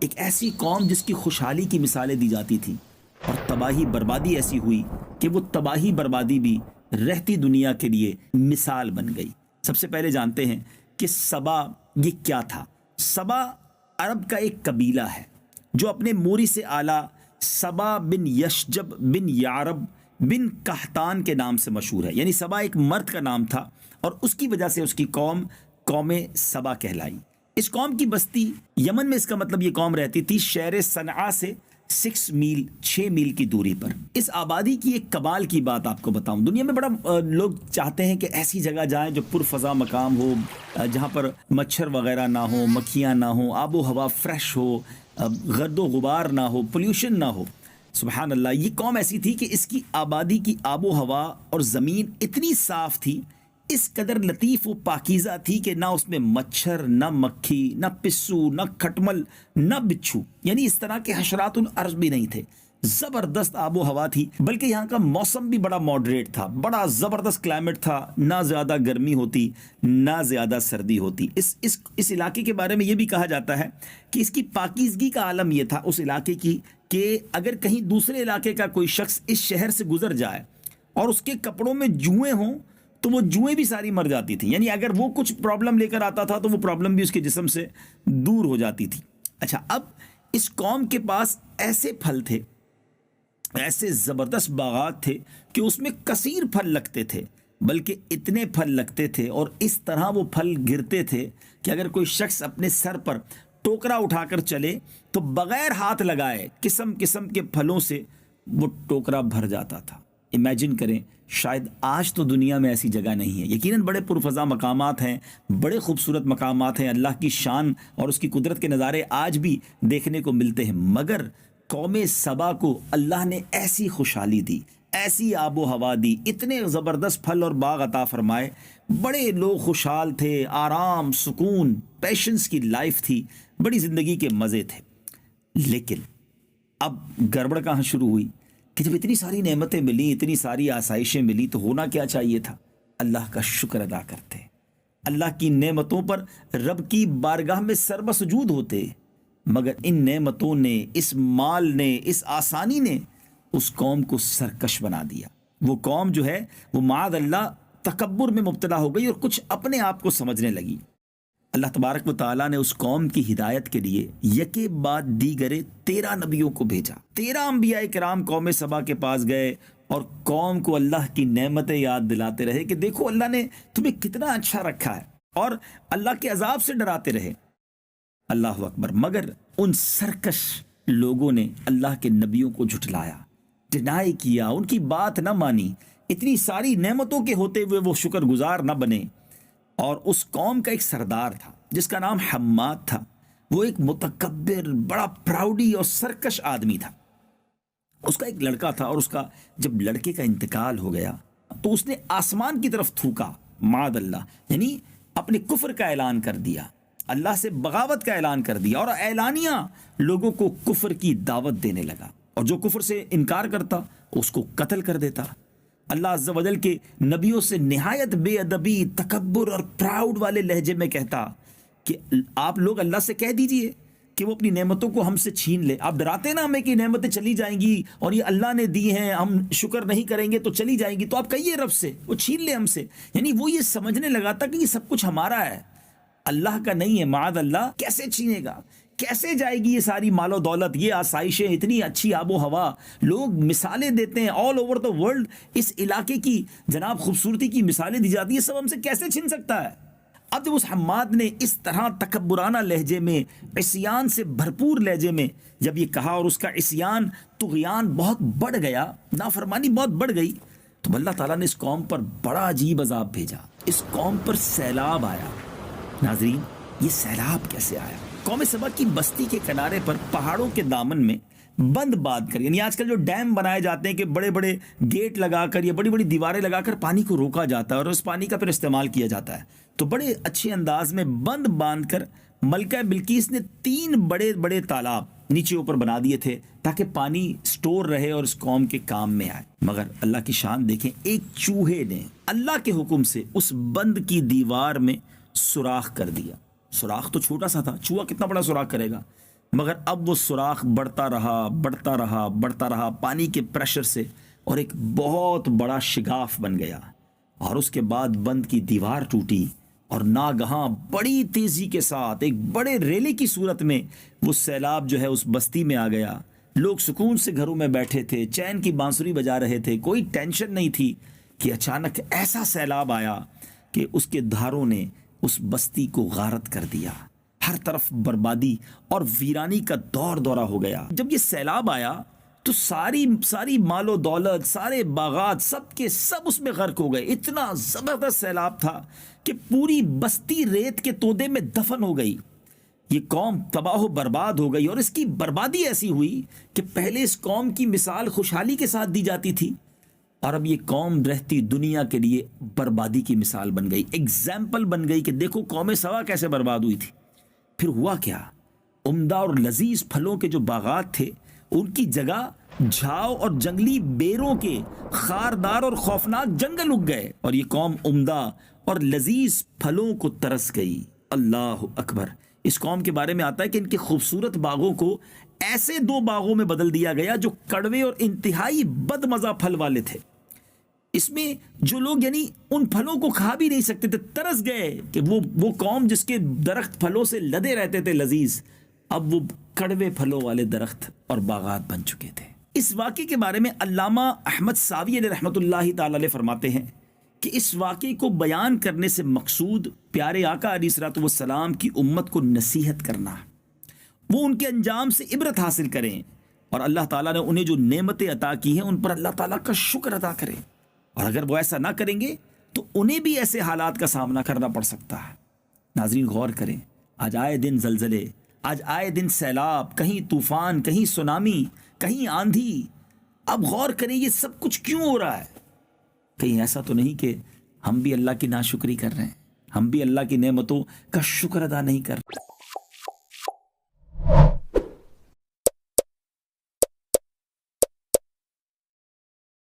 ایک ایسی قوم جس کی خوشحالی کی مثالیں دی جاتی تھیں، اور تباہی بربادی ایسی ہوئی کہ وہ تباہی بربادی بھی رہتی دنیا کے لیے مثال بن گئی۔ سب سے پہلے جانتے ہیں کہ سبا یہ کیا تھا۔ سبا عرب کا ایک قبیلہ ہے جو اپنے موری سے اعلیٰ سبا بن یشجب بن یعرب بن قحطان کے نام سے مشہور ہے۔ یعنی سبا ایک مرد کا نام تھا اور اس کی وجہ سے اس کی قوم سبا کہلائی۔ اس قوم کی بستی یمن میں، اس کا مطلب یہ قوم رہتی تھی شہر صنعاء سے 6 میل کی دوری پر۔ اس آبادی کی ایک کمال کی بات آپ کو بتاؤں، دنیا میں بڑا لوگ چاہتے ہیں کہ ایسی جگہ جائیں جو پرفضا مقام ہو، جہاں پر مچھر وغیرہ نہ ہو، مکھیاں نہ ہو، آب و ہوا فریش ہو، گرد و غبار نہ ہو، پولیوشن نہ ہو۔ سبحان اللہ، یہ قوم ایسی تھی کہ اس کی آبادی کی آب و ہوا اور زمین اتنی صاف تھی، اس قدر لطیف و پاکیزہ تھی کہ نہ اس میں مچھر، نہ مکھی، نہ پسو، نہ کھٹمل، نہ بچھو، یعنی اس طرح کے حشرات الارض بھی نہیں تھے۔ زبردست آب و ہوا تھی، بلکہ یہاں کا موسم بھی بڑا ماڈریٹ تھا، بڑا زبردست کلائمیٹ تھا، نہ زیادہ گرمی ہوتی نہ زیادہ سردی ہوتی۔ اس علاقے کے بارے میں یہ بھی کہا جاتا ہے کہ اس کی پاکیزگی کا عالم یہ تھا اس علاقے کی کہ اگر کہیں دوسرے علاقے کا کوئی شخص اس شہر سے گزر جائے اور اس کے کپڑوں میں جوئیں ہوں تو وہ جوئیں بھی ساری مر جاتی تھیں، یعنی اگر وہ کچھ پرابلم لے کر آتا تھا تو وہ پرابلم بھی اس کے جسم سے دور ہو جاتی تھی۔ اچھا، اب اس قوم کے پاس ایسے پھل تھے، ایسے زبردست باغات تھے کہ اس میں کثیر پھل لگتے تھے، بلکہ اتنے پھل لگتے تھے اور اس طرح وہ پھل گرتے تھے کہ اگر کوئی شخص اپنے سر پر ٹوکرا اٹھا کر چلے تو بغیر ہاتھ لگائے قسم قسم کے پھلوں سے وہ ٹوکرا بھر جاتا تھا۔ امیجن کریں، شاید آج تو دنیا میں ایسی جگہ نہیں ہے۔ یقیناً بڑے پرفضا مقامات ہیں، بڑے خوبصورت مقامات ہیں، اللہ کی شان اور اس کی قدرت کے نظارے آج بھی دیکھنے کو ملتے ہیں، مگر قوم سبا کو اللہ نے ایسی خوشحالی دی، ایسی آب و ہوا دی، اتنے زبردست پھل اور باغ عطا فرمائے، بڑے لوگ خوشحال تھے، آرام، سکون، پیشنس کی لائف تھی، بڑی زندگی کے مزے تھے۔ لیکن اب گڑبڑ کہاں شروع ہوئی کہ جب اتنی ساری نعمتیں ملی، اتنی ساری آسائشیں ملی، تو ہونا کیا چاہیے تھا؟ اللہ کا شکر ادا کرتے، اللہ کی نعمتوں پر رب کی بارگاہ میں سربسجود ہوتے، مگر ان نعمتوں نے، اس مال نے، اس آسانی نے اس قوم کو سرکش بنا دیا۔ وہ قوم جو ہے وہ معاذ اللہ تکبر میں مبتلا ہو گئی اور کچھ اپنے آپ کو سمجھنے لگی۔ اللہ تبارک و تعالیٰ نے اس قوم کی ہدایت کے لیے یکے بعد دیگرے 13 نبیوں کو بھیجا۔ 13 انبیاء کرام قوم سبا کے پاس گئے اور قوم کو اللہ کی نعمتیں یاد دلاتے رہے کہ دیکھو اللہ نے تمہیں کتنا اچھا رکھا ہے، اور اللہ کے عذاب سے ڈراتے رہے۔ اللہ اکبر، مگر ان سرکش لوگوں نے اللہ کے نبیوں کو جھٹلایا، ڈینائی کیا، ان کی بات نہ مانی، اتنی ساری نعمتوں کے ہوتے ہوئے وہ شکر گزار نہ بنے۔ اور اس قوم کا ایک سردار تھا جس کا نام حماد تھا، وہ ایک متکبر، بڑا پراؤڈی اور سرکش آدمی تھا۔ اس کا ایک لڑکا تھا، اور اس کا جب لڑکے کا انتقال ہو گیا تو اس نے آسمان کی طرف تھوکا، معاذ اللہ، یعنی اپنے کفر کا اعلان کر دیا، اللہ سے بغاوت کا اعلان کر دیا، اور اعلانیہ لوگوں کو کفر کی دعوت دینے لگا، اور جو کفر سے انکار کرتا اس کو قتل کر دیتا۔ اللہ عز و جل کے نبیوں سے نہایت بے ادبی، تکبر اور پراؤڈ والے لہجے میں کہتا کہ آپ لوگ اللہ سے کہہ دیجئے کہ وہ اپنی نعمتوں کو ہم سے چھین لے۔ آپ ڈراتے نا ہمیں کہ نعمتیں چلی جائیں گی اور یہ اللہ نے دی ہیں، ہم شکر نہیں کریں گے تو چلی جائیں گی، تو آپ کہیے رب سے وہ چھین لے ہم سے۔ یعنی وہ یہ سمجھنے لگا تھا کہ یہ سب کچھ ہمارا ہے، اللہ کا نہیں ہے۔ معاذ اللہ، کیسے چھینے گا؟ کیسے جائے گی یہ ساری مال و دولت، یہ آسائشیں، اتنی اچھی آب و ہوا؟ لوگ مثالیں دیتے ہیں آل اوور دا ورلڈ، اس علاقے کی جناب خوبصورتی کی مثالیں دی جاتی ہیں، سب ہم سے کیسے چھن سکتا ہے؟ اب جب اس حماد نے اس طرح تکبرانہ لہجے میں، عصیان سے بھرپور لہجے میں جب یہ کہا، اور اس کا عصیان، طغیان بہت بڑھ گیا، نافرمانی بہت بڑھ گئی، تو اللہ تعالیٰ نے اس قوم پر بڑا عجیب عذاب بھیجا۔ اس قوم پر سیلاب آیا۔ ناظرین، یہ سیلاب کیسے آیا؟ قوم سبا کی بستی کے کنارے پر پہاڑوں کے دامن میں بند باندھ کر، یعنی آج کل جو ڈیم بنائے جاتے ہیں کہ بڑے بڑے گیٹ لگا کر یا بڑی بڑی دیواریں لگا کر پانی کو روکا جاتا ہے اور اس پانی کا پھر استعمال کیا جاتا ہے، تو بڑے اچھے انداز میں بند باندھ کر ملکہ بلقیس نے 3 بڑے بڑے تالاب نیچے اوپر بنا دیے تھے تاکہ پانی سٹور رہے اور اس قوم کے کام میں آئے۔ مگر اللہ کی شان دیکھیں، ایک چوہے نے اللہ کے حکم سے اس بند کی دیوار میں سوراخ کر دیا۔ سوراخ تو چھوٹا سا تھا، چوہا کتنا بڑا سوراخ کرے گا؟ مگر اب وہ سوراخ بڑھتا رہا بڑھتا رہا بڑھتا رہا پانی کے پریشر سے، اور ایک بہت بڑا شگاف بن گیا، اور اس کے بعد بند کی دیوار ٹوٹی، اور ناگہاں بڑی تیزی کے ساتھ ایک بڑے ریلے کی صورت میں وہ سیلاب جو ہے اس بستی میں آ گیا۔ لوگ سکون سے گھروں میں بیٹھے تھے، چین کی بانسری بجا رہے تھے، کوئی ٹینشن نہیں تھی کہ اچانک ایسا سیلاب آیا کہ اس کے دھاروں نے اس بستی کو غارت کر دیا۔ ہر طرف بربادی اور ویرانی کا دور دورہ ہو گیا۔ جب یہ سیلاب آیا تو ساری مال و دولت، سارے باغات، سب کے سب اس میں غرق ہو گئے۔ اتنا زبردست سیلاب تھا کہ پوری بستی ریت کے تودے میں دفن ہو گئی۔ یہ قوم تباہ و برباد ہو گئی، اور اس کی بربادی ایسی ہوئی کہ پہلے اس قوم کی مثال خوشحالی کے ساتھ دی جاتی تھی، اور اب یہ قوم رہتی دنیا کے لیے بربادی کی مثال بن گئی، ایگزامپل بن گئی کہ دیکھو قوم سبا کیسے برباد ہوئی تھی۔ پھر ہوا کیا؟ عمدہ اور لذیذ پھلوں کے جو باغات تھے ان کی جگہ جھاؤ اور جنگلی بیروں کے خاردار اور خوفناک جنگل اگ گئے، اور یہ قوم عمدہ اور لذیذ پھلوں کو ترس گئی۔ اللہ اکبر! اس قوم کے بارے میں آتا ہے کہ ان کے خوبصورت باغوں کو ایسے 2 باغوں میں بدل دیا گیا جو کڑوے اور انتہائی بد مزہ پھل والے تھے۔ اس میں جو لوگ یعنی ان پھلوں کو کھا بھی نہیں سکتے تھے، ترس گئے کہ وہ قوم جس کے درخت پھلوں سے لدے رہتے تھے لذیذ، اب وہ کڑوے پھلوں والے درخت اور باغات بن چکے تھے۔ اس واقعے کے بارے میں علامہ احمد ساوی علیہ رحمۃ اللہ تعالی علیہ فرماتے ہیں کہ اس واقعے کو بیان کرنے سے مقصود پیارے آقا علیہ الصلوۃ والسلام کی امت کو نصیحت کرنا، وہ ان کے انجام سے عبرت حاصل کریں، اور اللہ تعالیٰ نے انہیں جو نعمتیں عطا کی ہیں ان پر اللہ تعالیٰ کا شکر ادا کریں، اور اگر وہ ایسا نہ کریں گے تو انہیں بھی ایسے حالات کا سامنا کرنا پڑ سکتا ہے۔ ناظرین غور کریں، آج آئے دن زلزلے، آج آئے دن سیلاب، کہیں طوفان، کہیں سونامی، کہیں آندھی۔ اب غور کریں یہ سب کچھ کیوں ہو رہا ہے؟ کہیں ایسا تو نہیں کہ ہم بھی اللہ کی ناشکری کر رہے ہیں، ہم بھی اللہ کی نعمتوں کا شکر ادا نہیں کر رہے؟